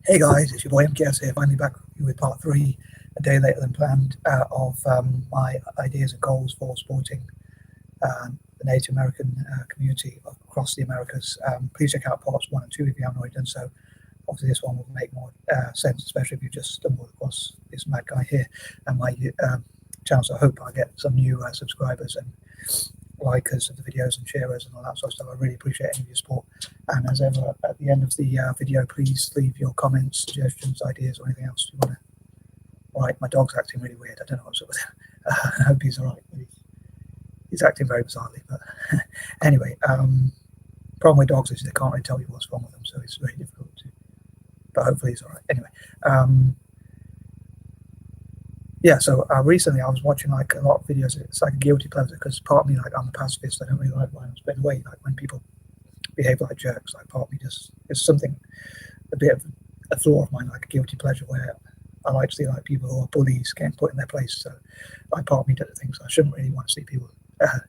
Hey guys, it's your boy M.K.S here, finally back with part 3, a day later than planned, of my ideas and goals for supporting the Native American community across the Americas. Please check out parts 1 and 2 if you haven't already done so. Obviously this one will make more sense, especially if you just stumbled across this mad guy here and my channel, so I hope I get some new subscribers and likers of the videos and sharers and all that sort of stuff. I really appreciate any of your support. And as ever, at the end of the video, please leave your comments, suggestions, ideas, or anything else you want to. Right, my dog's acting really weird. I don't know what's up with him. I hope he's all right. He's acting very bizarrely. But anyway, problem with dogs is they can't really tell you what's wrong with them, so it's very difficult to. But hopefully he's all right. Anyway. Yeah, so recently I was watching like a lot of videos. It's like a guilty pleasure because part of me, like, I'm a pacifist. I don't really like violence, but in a way, like when people behave like jerks, like part of me just is something, a bit of a thought of mine, like a guilty pleasure, where I like to see like people who are bullies getting put in their place. So like part of me does things I shouldn't really want to see people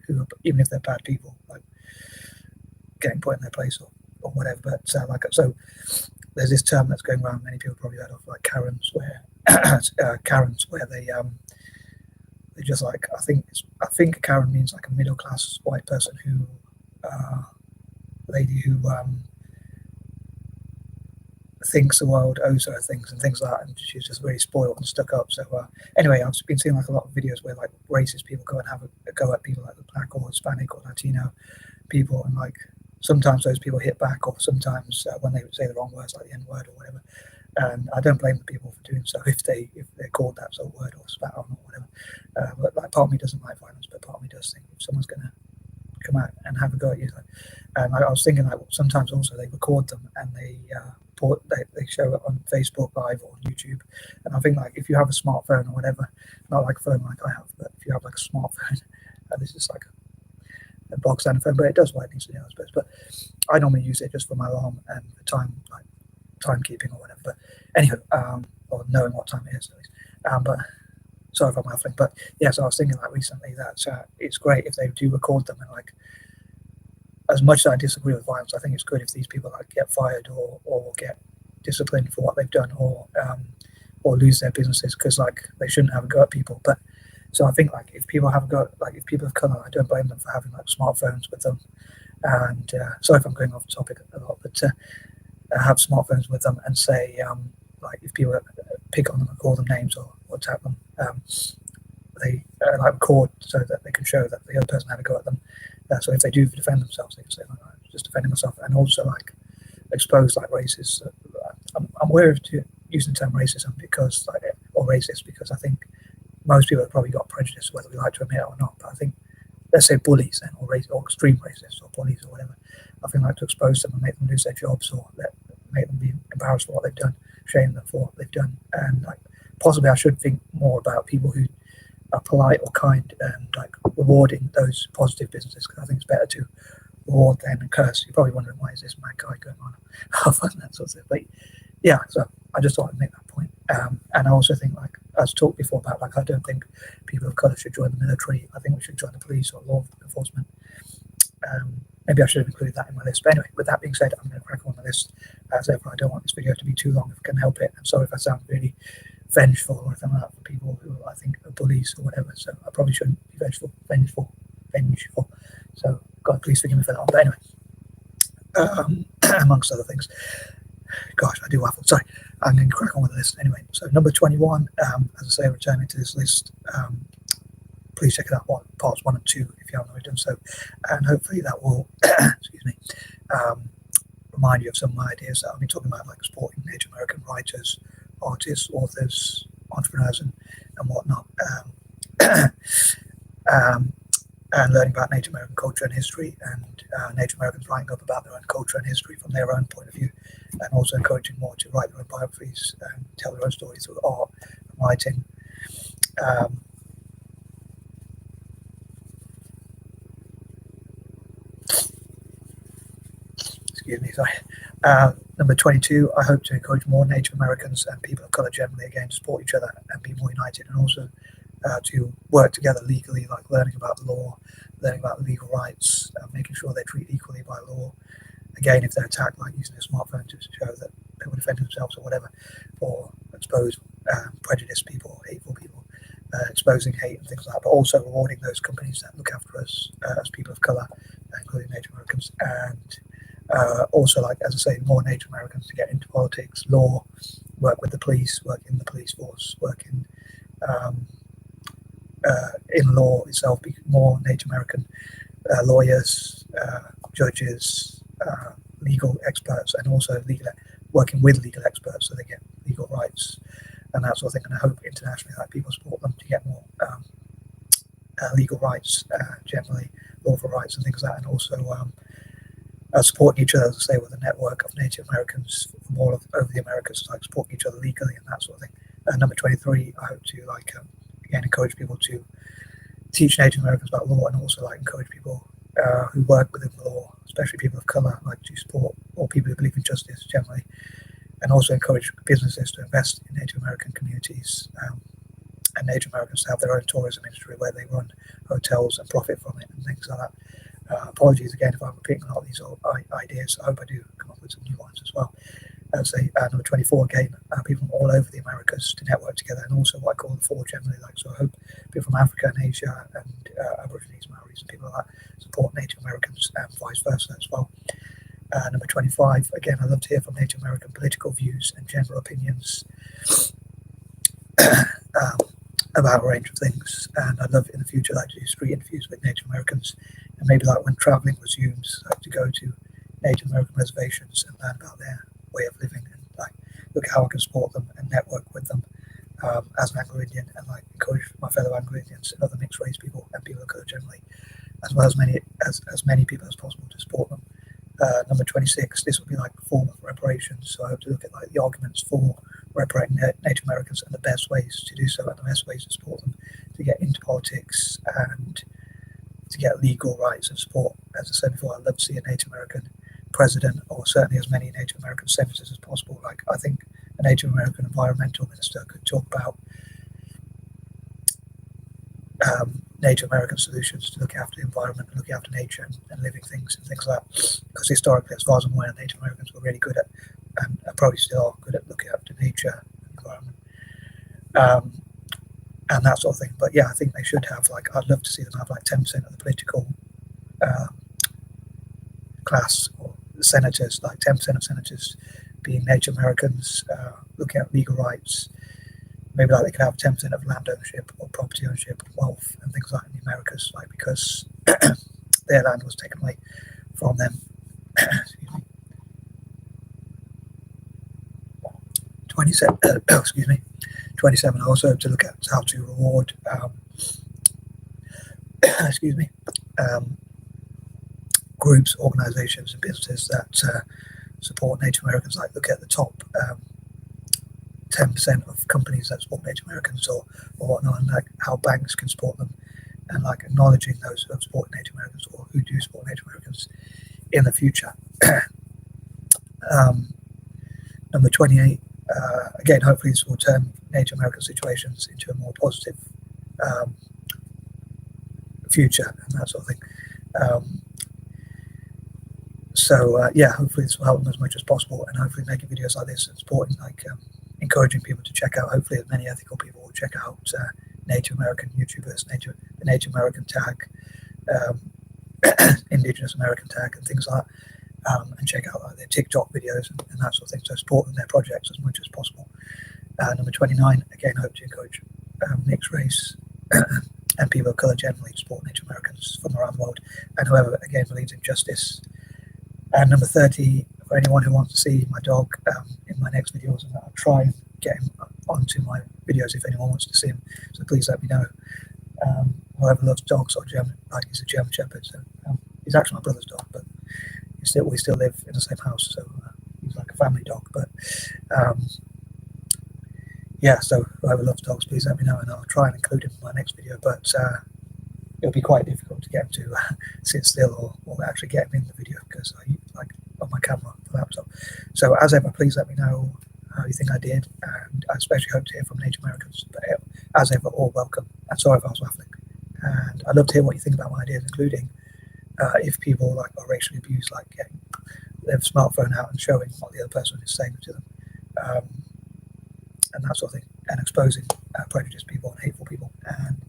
who are, even if they're bad people, like getting put in their place or whatever. But so there's this term that's going around, many people probably heard of, like Karens, where Karens, where they just like, I think a Karen means like a middle class white person who lady who thinks the world owes her things and things like that, and she's just really spoiled and stuck up. So anyway, I've been seeing like a lot of videos where like racist people go and have a go at people like the black or Hispanic or Latino people, and like sometimes those people hit back, or sometimes when they say the wrong words like the N word or whatever. And I don't blame the people for doing so if they're called that sort of word or spat on or whatever. But like part of me doesn't like violence, but part of me does think if someone's going to come out and have a go at you, and I was thinking like sometimes also they record them and they show it on Facebook Live or on YouTube. And I think like if you have a smartphone or whatever, not like a phone like I have, but if you have like a smartphone, this is like a box standard phone, but it does what it needs to do, I suppose. But I normally use it just for my alarm and the time, like timekeeping or whatever. But anyhow, or knowing what time it is at least. But sorry if I'm waffling, but yeah, so I was thinking like recently that it's great if they do record them, and like as much as I disagree with violence, I think it's good if these people like get fired or get disciplined for what they've done, or lose their businesses because like they shouldn't have a go at people. But so I think like if people have a go, like if people of color, I don't blame them for having like smartphones with them. And sorry if I'm going off topic a lot, but have smartphones with them and say like if people pick on them and call them names or tap them, they like record so that they can show that the other person had a go at them. So if they do defend themselves, they can say like, I'm just defending myself, and also like expose like racists. I'm aware of using the term racism because like, or racist, because I think most people have probably got prejudice, whether we like to admit it or not. But I think, let's say bullies then, or extreme racists or bullies or whatever, I think like to expose them and make them lose their jobs, or make them be embarrassed for what they've done, shame them for what they've done. And like possibly I should think more about people who are polite or kind and like rewarding those positive businesses, because I think it's better to reward than curse. You're probably wondering, why is this mad guy going on? That sort of thing. But yeah, so I just thought I'd make that point. And I also think, like as talked before about, like I don't think people of colour should join the military. I think we should join the police or law enforcement. Maybe I should have included that in my list. But anyway, with that being said, I'm going to crack on the list. As ever, I don't want this video to be too long if I can help it. I'm sorry if I sound really vengeful or anything like that for people who I think are bullies or whatever. So I probably shouldn't be vengeful. So God, please forgive me for that one. But anyway, amongst other things. Gosh, I do waffle. Sorry, I'm going to crack on with the list anyway. So number 21, as I say, returning to this list. Please check it out, parts 1 and 2 if you haven't already done so, and hopefully that will excuse me, remind you of some of my ideas that I've been talking about, like supporting Native American writers, artists, authors, entrepreneurs, and whatnot, and learning about Native American culture and history, and Native Americans writing up about their own culture and history from their own point of view, and also encouraging more to write their own biographies and tell their own stories through art and writing. Excuse me, sorry. Number 22, I hope to encourage more Native Americans and people of colour generally, again, to support each other and be more united, and also to work together legally, like learning about the law, learning about legal rights, making sure they're treated equally by law. Again, if they're attacked, like using a smartphone to show that people defend themselves or whatever, or expose prejudiced people, or hateful people, exposing hate and things like that, but also rewarding those companies that look after us as people of colour, including Native Americans, and also, like, as I say, more Native Americans to get into politics, law, work with the police, work in the police force, work in law itself, be more Native American lawyers, judges, legal experts, and also working with legal experts so they get legal rights and that sort of thing. And I hope internationally that people support them to get more legal rights, generally lawful rights and things like that, and also supporting each other, as I say, with a network of Native Americans from all over the Americas, like supporting each other legally and that sort of thing. Number 23, I hope to again encourage people to teach Native Americans about law, and also encourage people who work within the law, especially people of colour, to support all people who believe in justice generally, and also encourage businesses to invest in Native American communities, and Native Americans to have their own tourism industry where they run hotels and profit from it and things like that. Apologies again if I'm repeating a lot of these old ideas. I hope I do come up with some new ones as well. I'd say number 24 again, people from all over the Americas to network together, and also what I call the four generally. So I hope people from Africa and Asia and Aborigines, Maoris, and people like that support Native Americans, and vice versa as well. Number 25, again, I'd love to hear from Native American political views and general opinions about a range of things, and I'd love in the future to do street interviews with Native Americans, and maybe when travelling resumes, to go to Native American reservations and learn about their way of living, and look how I can support them and network with them as an Anglo-Indian, and encourage my fellow Anglo-Indians and other mixed race people and people of colour generally, as well as many people as possible to support them. Number 26, this would be a form of reparations, so I hope to look at the arguments for reparating Native Americans and the best ways to do so, and the best ways to support them to get into politics and to get legal rights and support. As I said before, I'd love to see a Native American president, or certainly as many Native American senators as possible. I think a Native American environmental minister could talk about Native American solutions to look after the environment, and look after nature and living things and things like that. Because historically, as far as I'm aware, Native Americans were really good at, and probably still are good at, looking after nature and environment, and that sort of thing. But yeah, I think they should have I'd love to see them have 10% of the political class, or the senators, 10% of senators being Native Americans, looking at legal rights. Maybe they could have 10% of land ownership or property ownership, wealth and things like that in the Americas, because their land was taken away from them. Excuse me. 27. Excuse me. 27. Also to look at how to reward. Excuse me. Groups, organisations, and businesses that support Native Americans. Look at the top 10% of companies that support Native Americans, or whatnot, and how banks can support them, and acknowledging those who have supported Native Americans or who do support Native Americans in the future. Number 28, again, hopefully this will turn Native American situations into a more positive future and that sort of thing. Yeah, hopefully this will help them as much as possible, and hopefully making videos like this and supporting, encouraging people to check out. Hopefully as many ethical people will check out Native American YouTubers, the Native American tag, Indigenous American tag, and things like that, and check out their TikTok videos and that sort of thing, so supporting their projects as much as possible. Number 29, again, hope to encourage mixed race and people of colour generally to support Native Americans from around the world, and whoever, again, believes in justice. And number 30, for anyone who wants to see my dog in my next videos, and I'll try and get him onto my videos if anyone wants to see him, so please let me know. Whoever loves dogs, or German, he's a German Shepherd, so he's actually my brother's dog, but we still live in the same house, so he's like a family dog. But yeah, so whoever loves dogs, please let me know, and I'll try and include him in my next video. But it'll be quite difficult to get him to sit still or actually get him in the video, because I on my camera for the laptop. So as ever, please let me know how you think I did, and I especially hope to hear from Native Americans. But as ever, all welcome. And sorry if I was waffling. And I'd love to hear what you think about my ideas, including if people are racially abused, getting their smartphone out and showing what the other person is saying to them. and that sort of thing, and exposing prejudiced people and hateful people. And